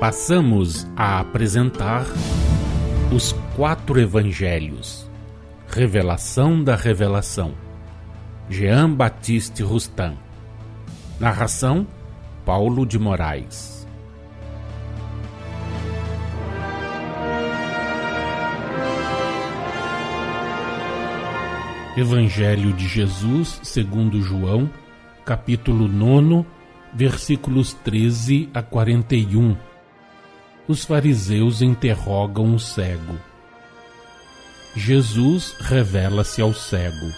Passamos a apresentar os 4 Evangelhos, Revelação da Revelação, Jean Baptiste Rustin. Narração, Paulo de Moraes. Evangelho de Jesus segundo João, capítulo 9, versículos 13 a 41. Os fariseus interrogam o cego. Jesus revela-se ao cego.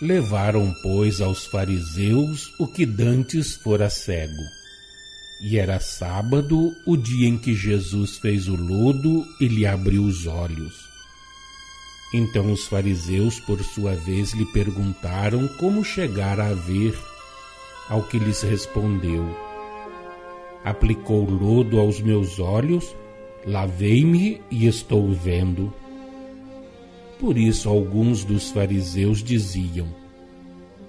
Levaram, pois, aos fariseus o que dantes fora cego. E era sábado, o dia em que Jesus fez o lodo e lhe abriu os olhos. Então os fariseus, por sua vez, lhe perguntaram como chegara a ver, ao que lhes respondeu: aplicou lodo aos meus olhos, lavei-me e estou vendo. Por isso alguns dos fariseus diziam: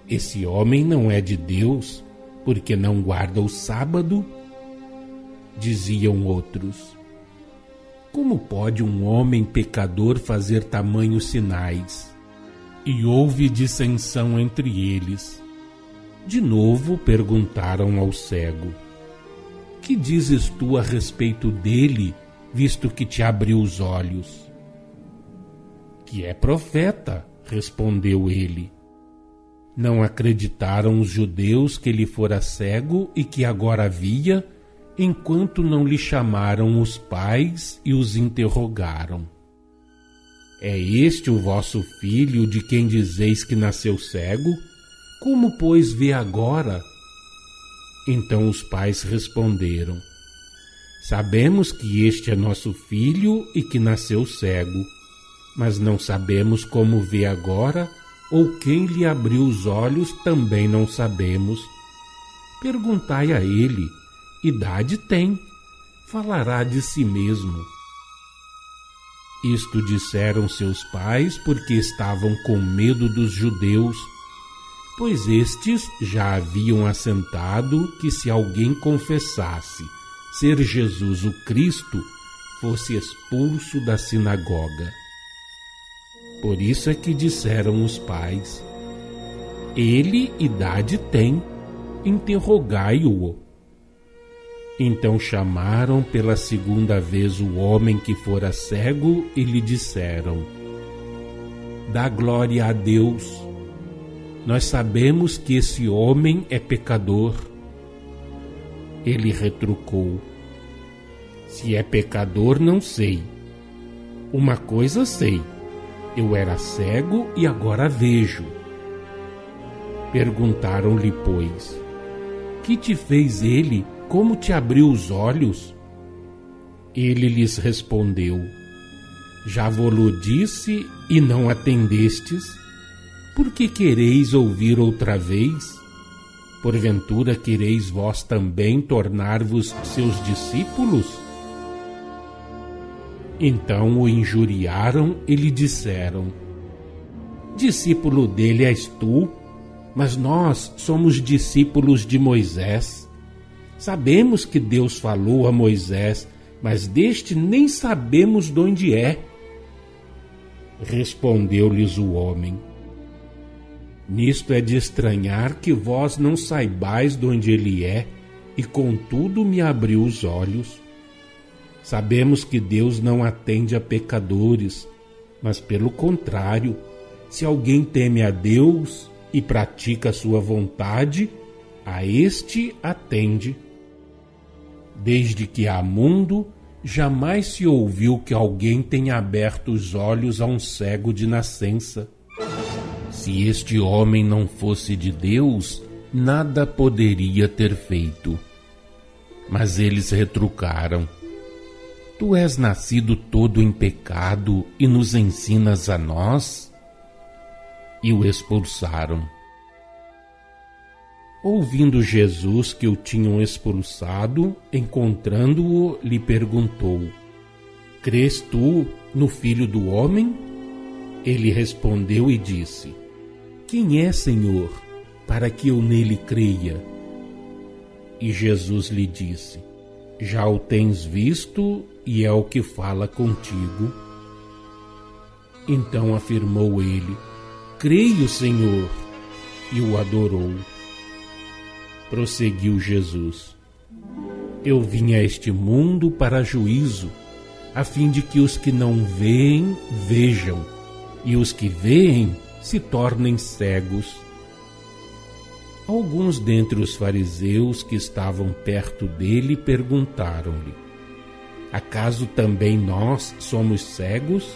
esse homem não é de Deus, porque não guarda o sábado. Diziam outros: como pode um homem pecador fazer tamanhos sinais? E houve dissensão entre eles. De novo perguntaram ao cego: que dizes tu a respeito dele, visto que te abriu os olhos? Que é profeta, respondeu ele. Não acreditaram os judeus que ele fora cego e que agora via, enquanto não lhe chamaram os pais e os interrogaram. É este o vosso filho de quem dizeis que nasceu cego? Como, pois, vê agora? Então os pais responderam: sabemos que este é nosso filho e que nasceu cego, mas não sabemos como vê agora, ou quem lhe abriu os olhos também não sabemos. Perguntai a ele: idade tem, falará de si mesmo. Isto disseram seus pais porque estavam com medo dos judeus, pois estes já haviam assentado que se alguém confessasse ser Jesus o Cristo, fosse expulso da sinagoga. Por isso é que disseram os pais: ele idade tem, interrogai-o. Então chamaram pela segunda vez o homem que fora cego e lhe disseram: dá glória a Deus. Nós sabemos que esse homem é pecador. Ele retrucou: se é pecador, não sei. Uma coisa sei: eu era cego e agora vejo. Perguntaram-lhe, pois: que te fez ele? Como te abriu os olhos? Ele lhes respondeu: já vo-lo disse e não atendestes. Por que quereis ouvir outra vez? Porventura quereis vós também tornar-vos seus discípulos? Então o injuriaram e lhe disseram: discípulo dele és tu, mas nós somos discípulos de Moisés. Sabemos que Deus falou a Moisés, mas deste nem sabemos de onde é. Respondeu-lhes o homem: nisto é de estranhar que vós não saibais de onde ele é, e contudo me abriu os olhos. Sabemos que Deus não atende a pecadores, mas pelo contrário, se alguém teme a Deus e pratica a sua vontade, a este atende. Desde que há mundo, jamais se ouviu que alguém tenha aberto os olhos a um cego de nascença. Se este homem não fosse de Deus, nada poderia ter feito. Mas eles retrucaram: tu és nascido todo em pecado e nos ensinas a nós? E o expulsaram. Ouvindo Jesus que o tinham expulsado, encontrando-o, lhe perguntou: crês tu no Filho do Homem? Ele respondeu e disse: quem é, Senhor, para que eu nele creia? E Jesus lhe disse: já o tens visto e é o que fala contigo? Então afirmou ele: creio, Senhor, e o adorou. Prosseguiu Jesus: eu vim a este mundo para juízo, a fim de que os que não veem, vejam, e os que veem se tornem cegos. Alguns dentre os fariseus que estavam perto dele perguntaram-lhe: acaso também nós somos cegos?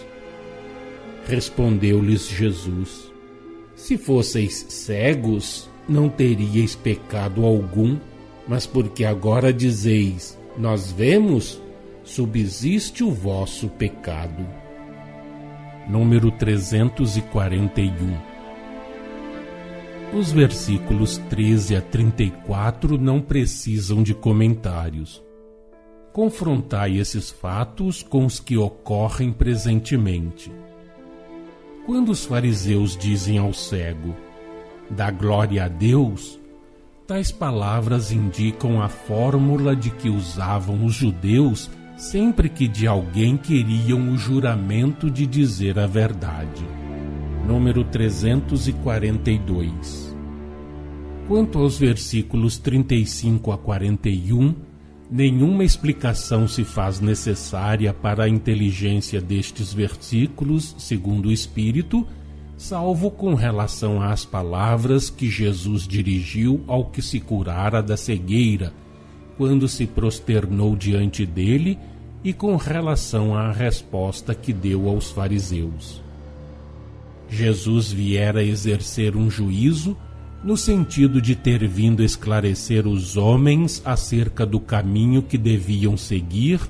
Respondeu-lhes Jesus: se fosseis cegos, não teríeis pecado algum, mas porque agora dizeis: nós vemos, subsiste o vosso pecado. Número 341. Os versículos 13 a 34 não precisam de comentários. Confrontai esses fatos com os que ocorrem presentemente. Quando os fariseus dizem ao cego: dá glória a Deus, tais palavras indicam a fórmula de que usavam os judeus sempre que de alguém queriam o juramento de dizer a verdade. Número 342. Quanto aos versículos 35 a 41, nenhuma explicação se faz necessária para a inteligência destes versículos, segundo o Espírito, salvo com relação às palavras que Jesus dirigiu ao que se curara da cegueira, quando se prosternou diante dele, e com relação à resposta que deu aos fariseus. Jesus viera exercer um juízo no sentido de ter vindo esclarecer os homens acerca do caminho que deviam seguir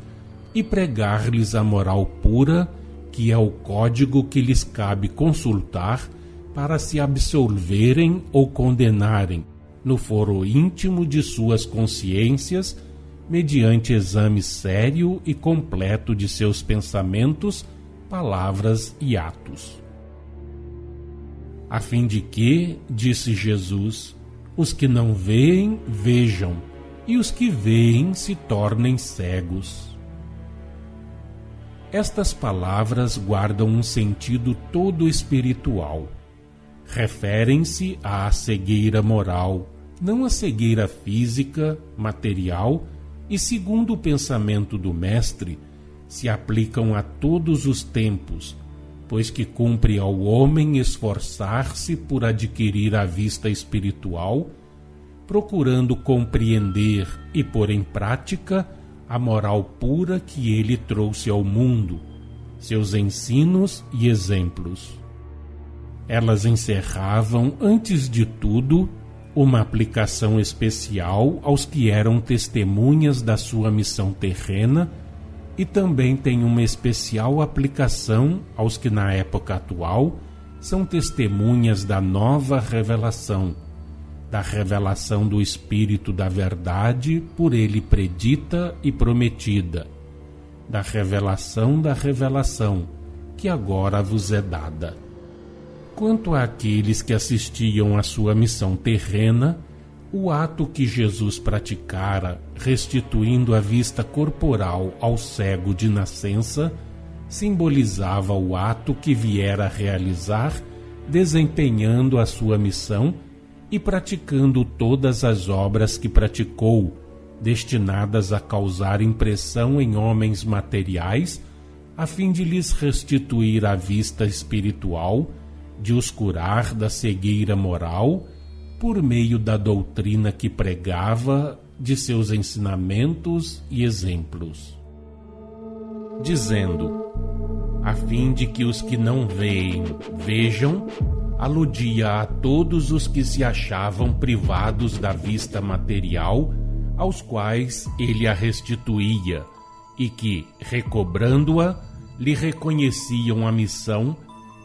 e pregar-lhes a moral pura, que é o código que lhes cabe consultar para se absolverem ou condenarem no foro íntimo de suas consciências, mediante exame sério e completo de seus pensamentos, palavras e atos. A fim de que, disse Jesus, os que não veem, vejam, e os que veem se tornem cegos. Estas palavras guardam um sentido todo espiritual. Referem-se à cegueira moral, não à cegueira física, material, e, segundo o pensamento do Mestre, se aplicam a todos os tempos, pois que cumpre ao homem esforçar-se por adquirir a vista espiritual, procurando compreender e pôr em prática a moral pura que ele trouxe ao mundo, seus ensinos e exemplos. Elas encerravam, antes de tudo, uma aplicação especial aos que eram testemunhas da sua missão terrena, e também tem uma especial aplicação aos que na época atual são testemunhas da nova revelação, da revelação do Espírito da Verdade por ele predita e prometida, da revelação que agora vos é dada. Quanto àqueles que assistiam à sua missão terrena, o ato que Jesus praticara, restituindo a vista corporal ao cego de nascença, simbolizava o ato que viera a realizar, desempenhando a sua missão e praticando todas as obras que praticou, destinadas a causar impressão em homens materiais, a fim de lhes restituir a vista espiritual, de os curar da cegueira moral, por meio da doutrina que pregava, de seus ensinamentos e exemplos. Dizendo, a fim de que os que não veem, vejam, aludia a todos os que se achavam privados da vista material, aos quais ele a restituía, e que, recobrando-a, lhe reconheciam a missão,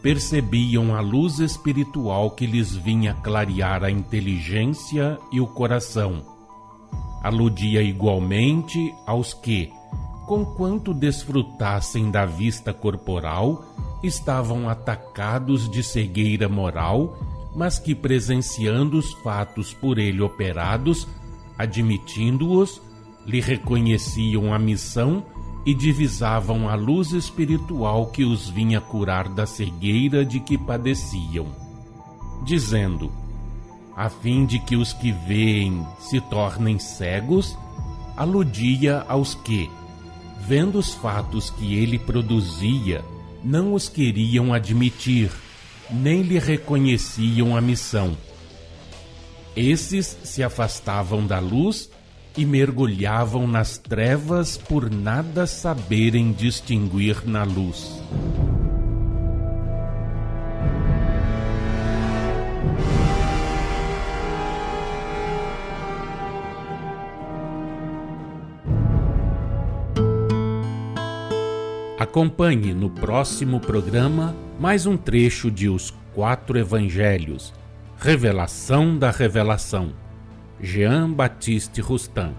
percebiam a luz espiritual que lhes vinha clarear a inteligência e o coração. Aludia igualmente aos que, conquanto desfrutassem da vista corporal, estavam atacados de cegueira moral, mas que, presenciando os fatos por ele operados, Admitindo-os, lhe reconheciam a missão e divisavam a luz espiritual que os vinha curar da cegueira de que padeciam, dizendo: a fim de que os que veem se tornem cegos, aludia aos que, vendo os fatos que ele produzia, não os queriam admitir, nem lhe reconheciam a missão. Esses se afastavam da luz e mergulhavam nas trevas por nada saberem distinguir na luz. Acompanhe no próximo programa mais um trecho de Os Quatro Evangelhos, Revelação da Revelação, Jean Baptiste Rustin.